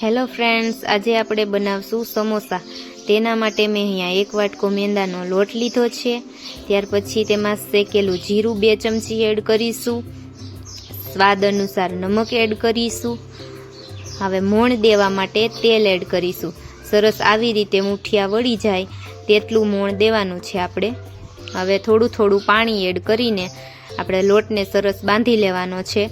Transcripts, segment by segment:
Hello friends, આજે આપણે બનાવશું સમોસા। તેના માટે મેં અહીંયા 1 વાટકો મેંદાનો લોટ લીધો છે। ત્યાર પછી તેમાં શેકેલું જીરું 2 ચમચી એડ કરીશું। સ્વાદ અનુસાર નમક એડ કરીશું। હવે મોણ દેવા માટે તેલ એડ કરીશું। સરસ આવી રીતે મુઠિયા વળી જાય તેટલું મોણ દેવાનું છે આપણે। હવે થોડું થોડું પાણી એડ કરીને આપણે લોટને સરસ બાંધી લેવાનો છે।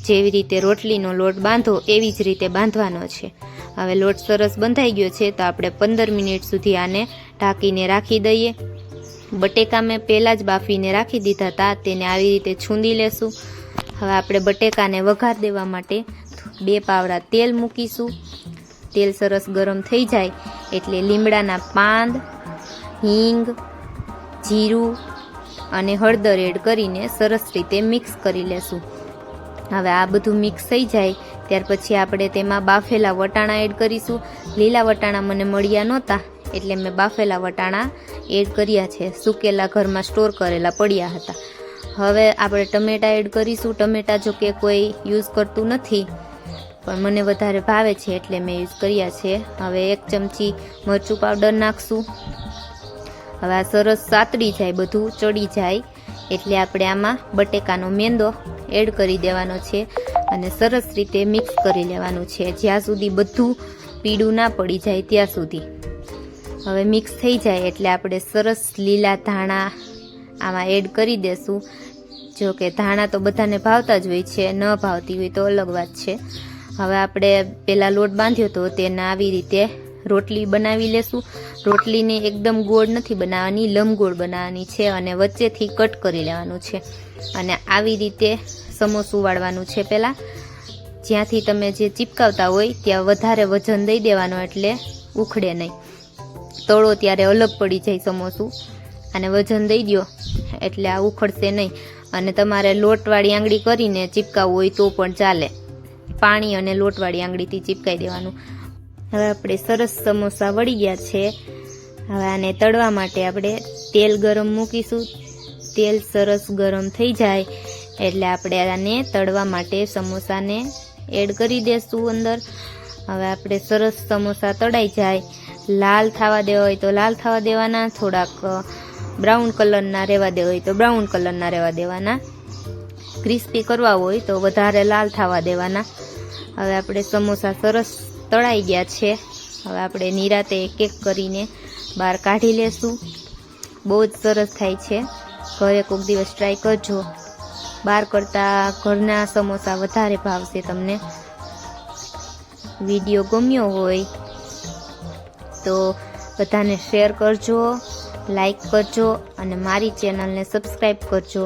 જેવી રીતે રોટલીનો લોટ બાંધો એવી જ રીતે બાંધવાનો છે। હવે લોટ સરસ બંધાઈ ગયો છે તો આપણે 15 મિનિટ સુધી આને ઢાંકીને રાખી દઈએ। બટેકા મેં પહેલાં જ બાફીને રાખી દીધા હતા, તેને આવી રીતે છૂંદી લેશું। હવે આપણે બટેકાને વઘાર દેવા માટે 2 પાવડા તેલ મૂકીશું। તેલ સરસ ગરમ થઈ જાય એટલે લીમડાના પાન, હિંગ, જીરું અને હળદર એડ કરીને સરસ રીતે મિક્સ કરી લેશું। હવે આ બધું મિક્સ થઈ જાય ત્યાર પછી આપણે તેમાં બાફેલા વટાણા એડ કરીશું। લીલા વટાણા મને મળ્યા નહોતા એટલે મેં બાફેલા વટાણા એડ કર્યા છે। સૂકેલા ઘરમાં સ્ટોર કરેલા પડ્યા હતા। હવે આપણે ટમેટા એડ કરીશું। ટમેટા જો કે કોઈ યુઝ કરતું નથી પણ મને વધારે ભાવે છે એટલે મેં યુઝ કર્યા છે। હવે 1 ચમચી મરચું પાવડર નાખશું। હવે આ સરસ સાતડી જાય, બધું ચડી જાય એટલે આપણે આમાં બટેકાનો મેંદો એડ કરી દેવાનો છે અને સરસ રીતે મિક્સ કરી લેવાનું છે જ્યાં સુધી બધું પીળું ના પડી જાય ત્યાં સુધી। હવે મિક્સ થઈ જાય એટલે આપણે સરસ લીલા ધાણા આમાં એડ કરી દેશું। જો કે ધાણા તો બધાને ભાવતા જ હોય છે, ન ભાવતી હોય તો અલગ વાત છે। હવે આપણે પહેલાં લોટ બાંધ્યો તો તેને આવી રીતે રોટલી બનાવી લેશું। રોટલીને એકદમ ગોળ નથી બનાવવાની, લંબગોળ બનાવવાની છે અને વચ્ચેથી કટ કરી લેવાનું છે અને આવી રીતે સમોસું વાળવાનું છે। પહેલાં જ્યાંથી તમે જે ચીપકાવતા હોય ત્યાં વધારે વજન દઈ દેવાનો એટલે ઉખડે નહીં। તળો ત્યારે અલગ પડી જાય સમોસું અને વજન દઈ દો એટલે આ ઉખડશે નહીં। અને તમારે લોટવાળી આંગળી કરીને ચીપકાવવું હોય તો પણ ચાલે, પાણી અને લોટવાળી આંગળીથી ચીપકાઈ દેવાનું। હવે આપણે સરસ સમોસા વળી ગયા છે। હવે આને તળવા માટે આપણે તેલ ગરમ મૂકીશું। તેલ સરસ ગરમ થઈ જાય એટલે આપણે આને તળવા માટે સમોસાને એડ કરી દઈશું અંદર। હવે આપણે સરસ સમોસા તળાઈ જાય, લાલ થવા દેવા હોય તો લાલ થવા દેવાના, થોડાક બ્રાઉન કલરના રહેવા દેવા હોય તો બ્રાઉન કલરના રહેવા દેવાના, ક્રિસ્પી કરવા હોય તો વધારે લાલ થવા દેવાના। હવે આપણે સમોસા સરસ તળાઈ ગયા છે। હવે આપણે નિરાતે એક એક કરીને બહાર કાઢી લેશું। બહુ જ સરસ થાય છે, ઘરે કોઈક દિવસ ટ્રાય કરજો। બહાર કરતાં ઘરના સમોસા વધારે ભાવશે તમને। વિડીયો ગમ્યો હોય તો બધાને શેર કરજો, લાઈક કરજો અને મારી ચેનલને સબસ્ક્રાઈબ કરજો।